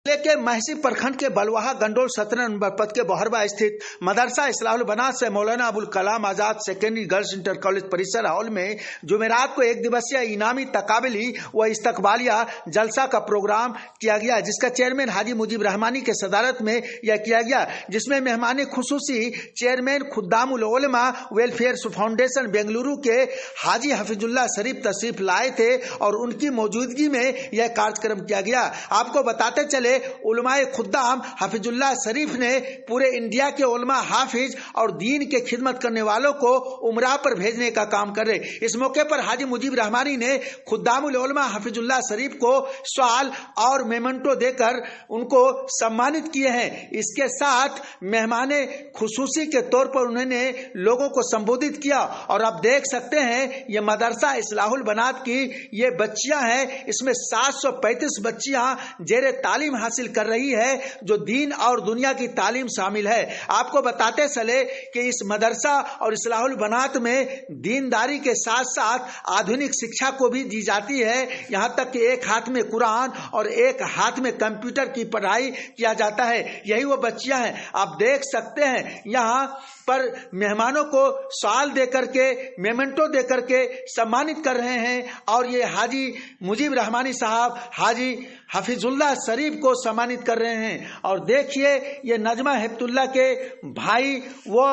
जिले के महसी प्रखंड के बलवाहा गंडोल 17 नंबर पद के बोहरबा स्थित मदरसा इस्लाहुल बनात से Maulana Abul Kalam Azad secondary girls inter college परिसर हॉल में जुमेरात को एक दिवसीय इनामी तकाबली व इस्तकबालिया जलसा का प्रोग्राम किया गया, जिसका चेयरमैन हाजी मुजीब रहमानी के सदारत में यह किया गया, जिसमें मेहमान खुसूसी चेयरमैन खुद्दामुल उलमा वेलफेयर फाउंडेशन बेंगलुरु के हाजी हफीजुल्लाह शरीफ तशरीफ लाए थे और उनकी मौजूदगी में यह कार्यक्रम किया गया। आपको बताते चले उलमाए खुद्दाम हफीजुल्लाह शरीफ ने पूरे इंडिया के उलमा हाफिज और दीन के खिदमत करने वालों को उमरा पर भेजने का काम कर रहे। इस मौके पर हाजी मुजीब रहमानी ने खुद्दामुल उलमा हफीजुल्लाह शरीफ को सवाल और मेमेंटो देकर उनको सम्मानित किए हैं। इसके साथ मेहमान खुसूसी के तौर पर उन्होंने लोगों को संबोधित किया और आप देख सकते हैं ये मदरसा इस्लाहुल बनात की ये बच्चियां हैं, इसमें 735 बच्चियां जेरे तालीम हासिल कर रही है, जो दीन और दुनिया की तालीम शामिल है। आपको बताते चले कि इस मदरसा और इस्लाहुल बनात में दीनदारी के साथ साथ आधुनिक शिक्षा को भी दी जाती है। यहाँ तक कि एक हाथ में कुरान और एक हाथ में कंप्यूटर की पढ़ाई किया जाता है। यही वो बच्चियां हैं। आप देख सकते हैं यहाँ पर मेहमानों को सवाल देकर के मेमेंटो देकर के सम्मानित कर रहे हैं और ये हाजी मुजीब रहमानी साहब हाजी हफीजुल्लाह शरीफ को सम्मानित कर रहे हैं। और देखिए ये नजमा हिब्तुल्लाह के भाई वो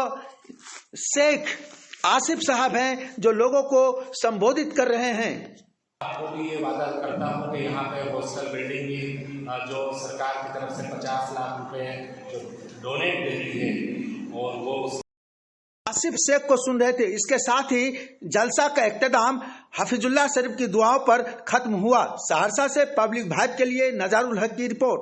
शेख आसिफ साहब हैं जो लोगों को संबोधित कर रहे हैं। आपको भी ये वादा करता हूँ कि यहाँ पे हॉस्टल बिल्डिंग भी जो सरकार की तरफ से 50 लाख रुपए जो डोनेट दे रही है और वो आसिफ शेख को सुन रहे थे। इसके साथ ही जलसा का इख्तिताम हफीजुल्लाह शरीफ की दुआओं पर खत्म हुआ। सहरसा से पब्लिक वाइब के लिए नजारुल हक की रिपोर्ट।